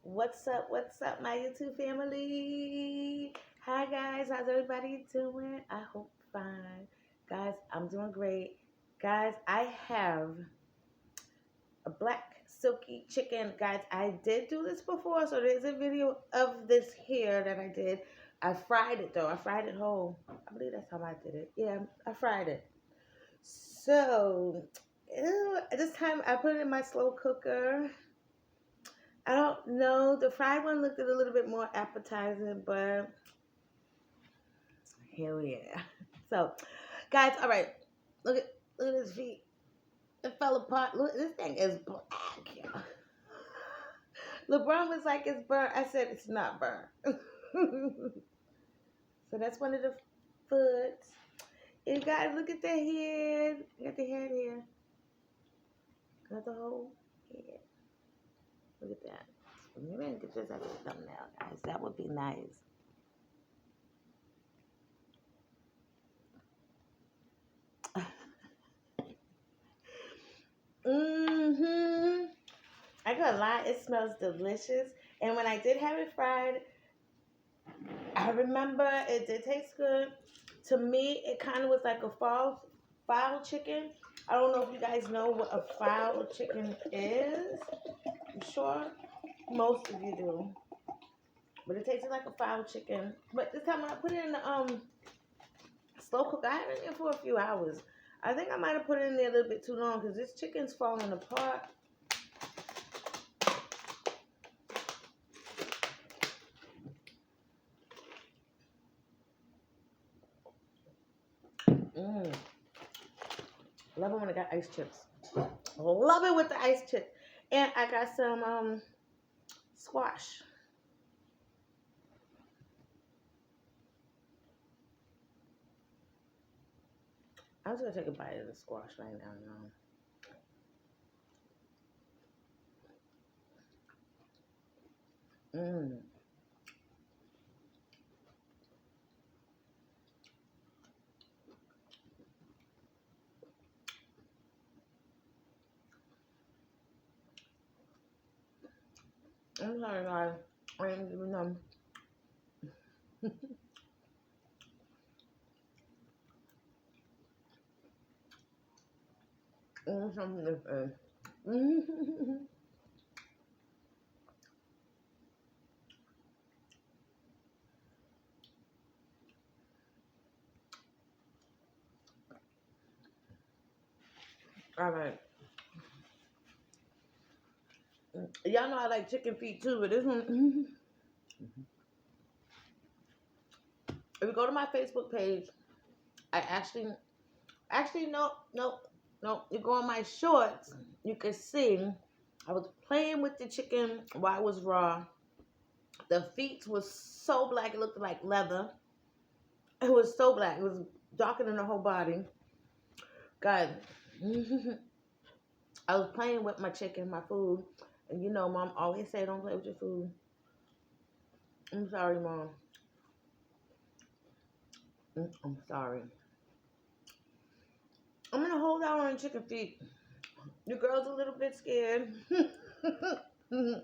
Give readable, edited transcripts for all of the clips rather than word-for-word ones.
What's up, my YouTube family? Hi, guys. How's everybody doing? I hope fine. Guys, I'm doing great. Guys, I have a black silky chicken. Guys, I did do this before, so there's a video of this here that I did. I fried it, though. I fried it whole. I believe that's how I did it. Yeah, I fried it. So, this time I put it in my slow cooker. I don't know. The fried one looked a little bit more appetizing, but here we are. So, guys, all right. Look at his feet. It fell apart. Look, this thing is black. Yeah. LeBron was like, it's burnt. I said it's not burnt. So that's one of the foot. And guys, look at the head. Got the head here. Got the whole head. Look at that. Maybe I can get this as a thumbnail, guys. That would be nice. I gotta lie, it smells delicious. And when I did have it fried, I remember it did taste good. To me, it kind of was like a fowl chicken. I don't know if you guys know what a fowl chicken is. I'm sure most of you do. But it tasted like a fowl chicken. But this time when I put it in the slow cook, I had it in there for a few hours. I think I might have put it in there a little bit too long because this chicken's falling apart. Love it when I got ice chips. Love it with the ice chips. And I got some squash. I'm just gonna take a bite of the squash right now, y'all. I'm sorry, guys. I didn't even know. Something different. All right. Y'all know I like chicken feet too, but this one. If you go to my Facebook page, I actually no. You go on my shorts, you can see I was playing with the chicken while it was raw. The feet was so black, it looked like leather. It was so black. It was darker than the whole body. God, I was playing with my chicken, my food. And you know, Mom always say don't play with your food. I'm sorry, Mom. I'm sorry. I'm going to hold out on chicken feet. Your girl's a little bit scared. Your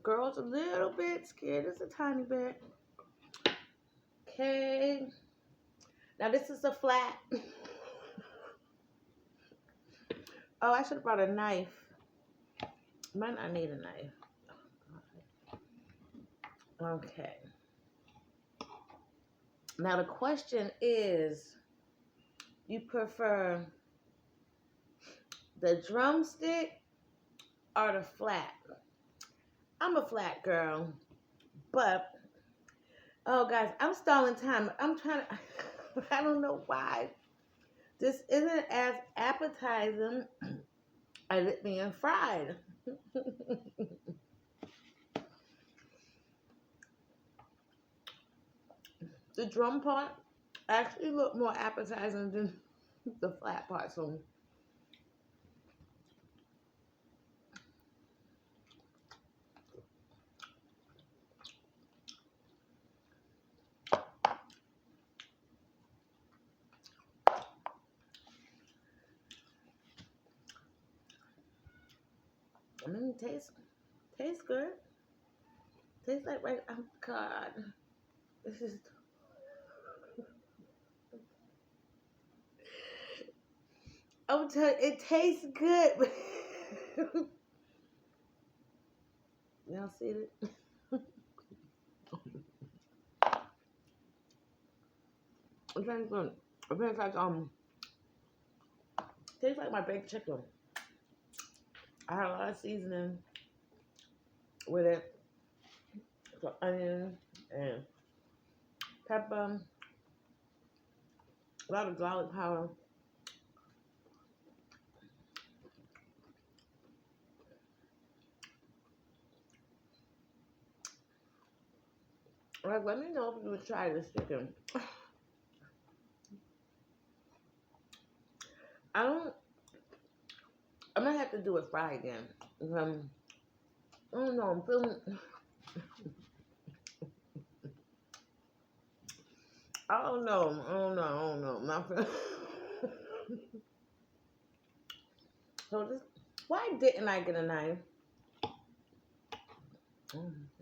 girl's a little bit scared. Just a tiny bit. Okay. Now this is a flat. Oh, I should have brought a knife. Might not need a knife. Okay. Now the question is, you prefer the drumstick or the flat? I'm a flat girl, but oh guys, I'm stalling time. I'm trying to. I don't know why this isn't as appetizing as it being fried. The drum part actually looked more appetizing than the flat part. So I mean, it tastes good. Tastes like right. Oh God, this is. I'm telling you, it tastes good. Y'all see it? It tastes good. It tastes like tastes like my baked chicken. I had a lot of seasoning with it, so onion and pepper, a lot of garlic powder. Like, let me know if you would try this chicken. I don't. I might have to do it fried again. I don't know. I'm feeling. I don't know. I don't know. I don't know. I'm not feeling. So this. Why didn't I get a knife?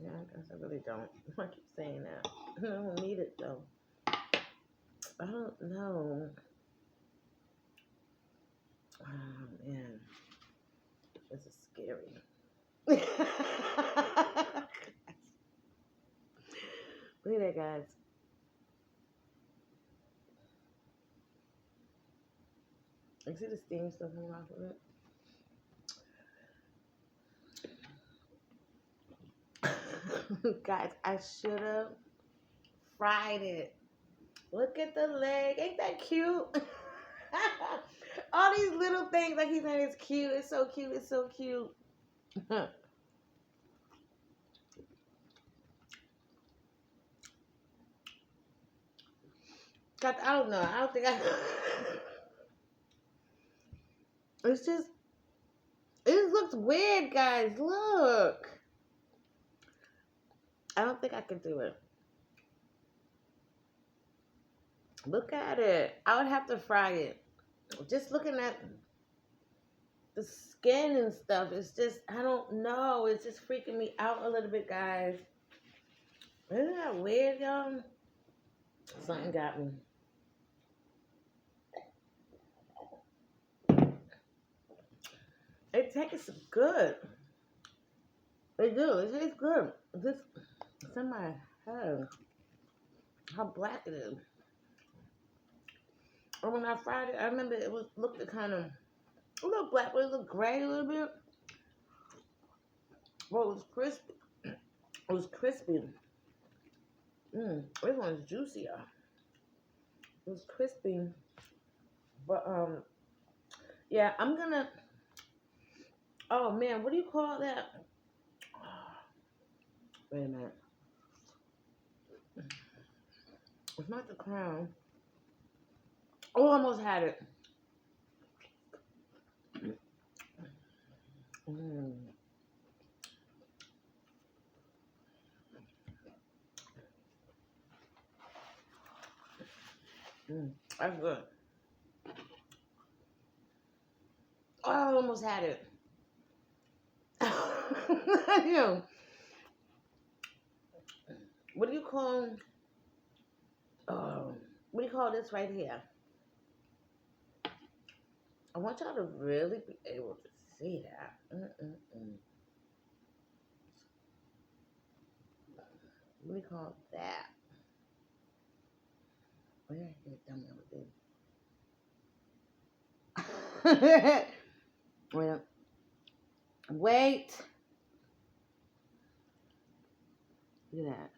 Yeah, I guess I really don't. I keep saying that. I don't need it though. I don't know. Oh man, this is scary. Look at that, guys. You see the steam stuff coming off of it? Guys, I should have fried it. Look at the leg. Ain't that cute? All these little things, like he's saying, it's cute. It's so cute. It's so cute. God, I don't know. I don't think I. It's just. It looks weird, guys. Look. I don't think I can do it. Look at it. I would have to fry it. Just looking at the skin and stuff, it's just, I don't know. It's just freaking me out a little bit, guys. Isn't that weird, y'all? Something got me. It tastes good. It do. It tastes good. This, it's in my head. How black it is. And when I fried it, I remember it was looked kind of a little black, but it looked gray a little bit. Well, it was crispy. It was crispy. This one's juicier. It was crispy. But yeah, I'm gonna. Oh man, what do you call that? Wait a minute. It's not the crown. Oh, I almost had it. That's good. Oh, I almost had it. You. What do you call? What do you call this right here? I want y'all to really be able to see that. What do you call that? Where did I get done with this? Well, wait. Look at that.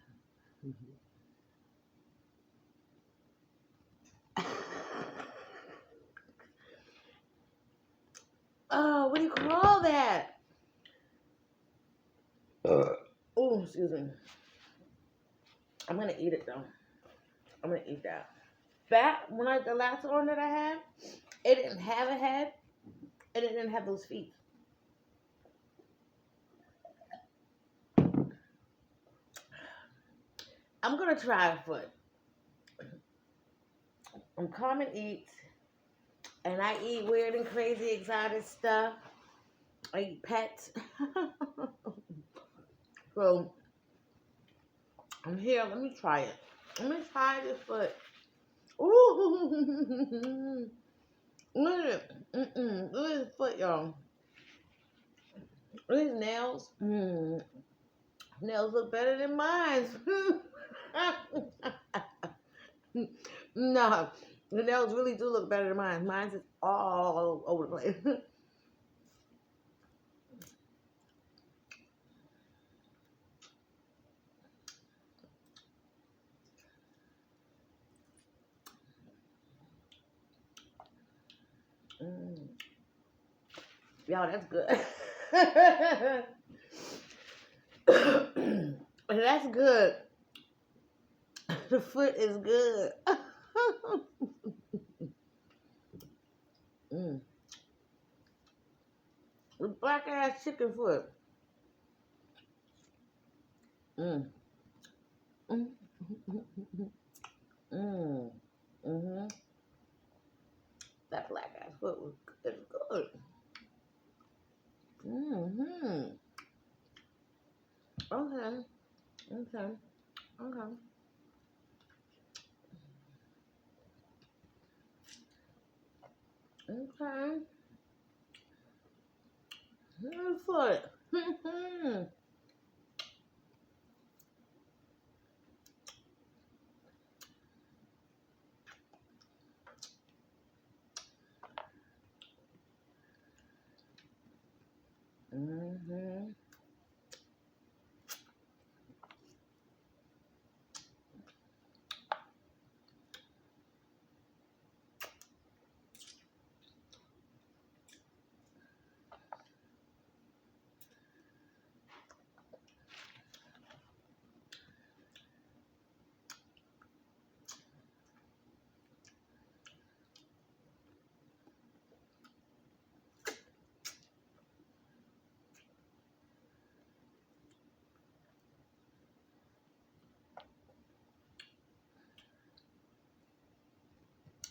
Oh, what do you call that? Oh, excuse me. I'm gonna eat it though. I'm gonna eat that. That the last one that I had, it didn't have a head, and it didn't have those feet. I'm gonna try a foot. I'm Carmen eats, and I eat weird and crazy exotic stuff. I eat pets. So I'm here. Let me try it. Let me try this foot. Ooh. Look at it. Look at his foot, y'all. Look at his nails. Nails look better than mine. No, the nails really do look better than mine. Mine's is all over the place. Y'all, that's good. That's good. The foot is good. The black ass chicken foot. Mm. Mm. Mm. Mm-hmm. That black ass foot was is good. Mm-hmm. Okay. Okay. Okay. Okay. Good foot. Mm-hmm. Mm-hmm.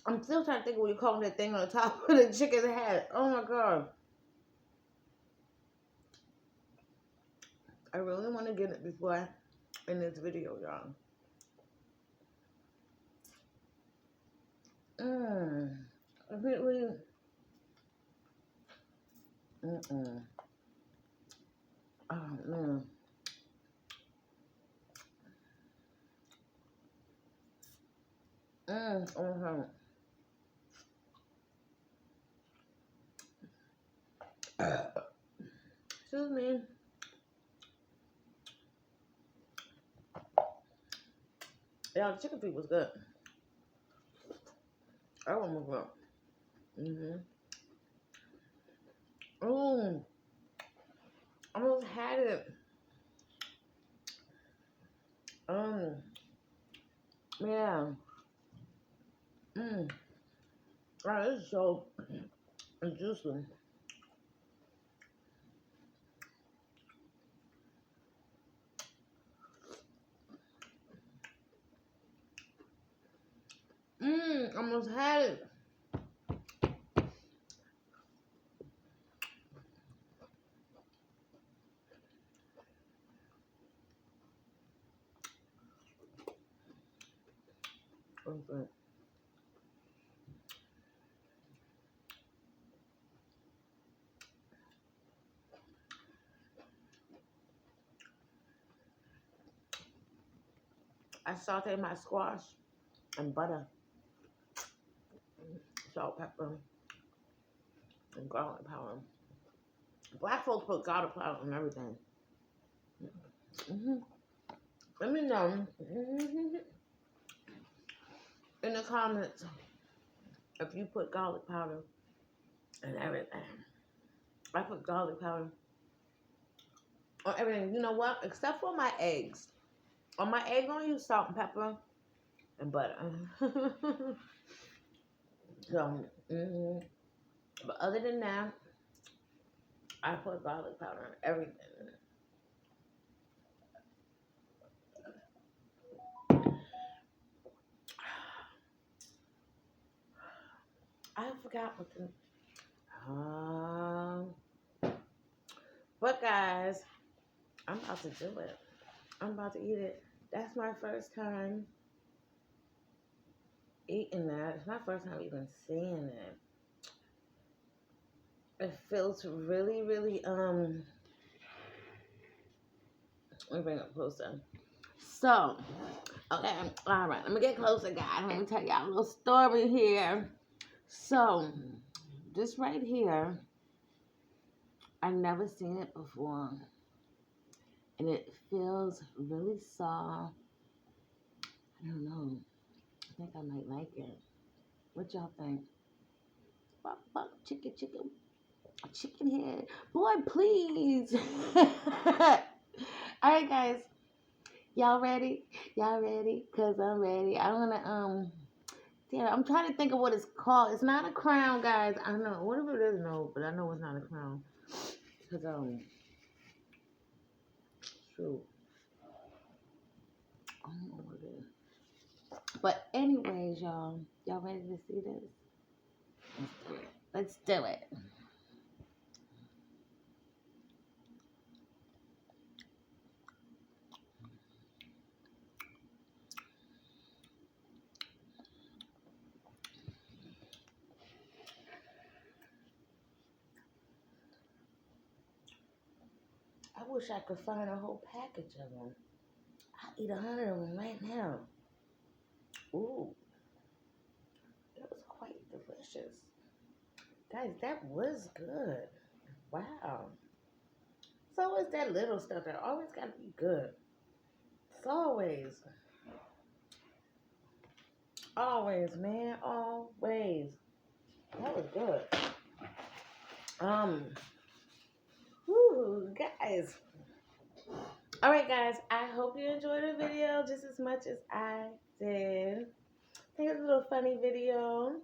I'm still trying to think of what you call that thing on the top of the chicken's head. Oh my god. I really want to get it before I end this video, y'all. I really. Oh man. Okay. Excuse me. Yeah, the chicken feet was good. I want more milk. Oh, I almost had it. Um, yeah. Wow, this is so juicy. Almost had it. Okay. I sauteed my squash and butter, salt, pepper, and garlic powder. Black folks put garlic powder on everything. Let me know in the comments if you put garlic powder and everything. I put garlic powder on everything. You know what? Except for my eggs. On my eggs, I only use salt and pepper and butter. So, but other than that, I put garlic powder on everything. I forgot what the guys, I'm about to do it. I'm about to eat it. That's my first time eating that. It's my first time even seeing it. It feels really, really, let me bring it closer. So, okay, all right, let me get closer, guys. Let me tell y'all a little story here. So, this right here, I've never seen it before. And it feels really soft. I don't know. I think I might like it. What y'all think? Buck, buck, chicken, chicken, chicken head. Boy, please. All right, guys. Y'all ready? Y'all ready? Cause I'm ready. I wanna damn, I'm trying to think of what it's called. It's not a crown, guys. I don't know. Whatever it is, no, but I know it's not a crown. Cause shoot. I don't know what it is. But anyways, y'all ready to see this? Let's do it. Let's do it. I wish I could find a whole package of them. I'll eat 100 of them right now. Ooh, it was quite delicious. Guys, that was good. Wow. So is that little stuff that always gotta be good. It's always, man, always. That was good. Whoo, guys. All right, guys. I hope you enjoyed the video just as much as I did. I think it's a little funny video.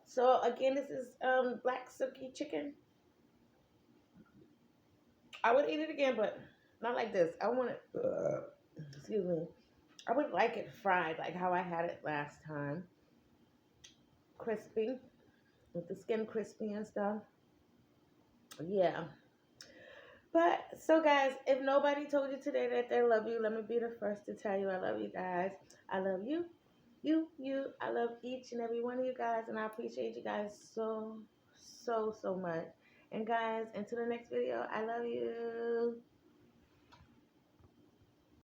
So again, this is black silky chicken. I would eat it again, but not like this. I want it. Excuse me. I would like it fried, like how I had it last time. Crispy, with the skin crispy and stuff. Yeah. But, so guys, if nobody told you today that they love you, let me be the first to tell you I love you guys. I love you. You. I love each and every one of you guys, and I appreciate you guys so, so much. And guys, until the next video, I love you.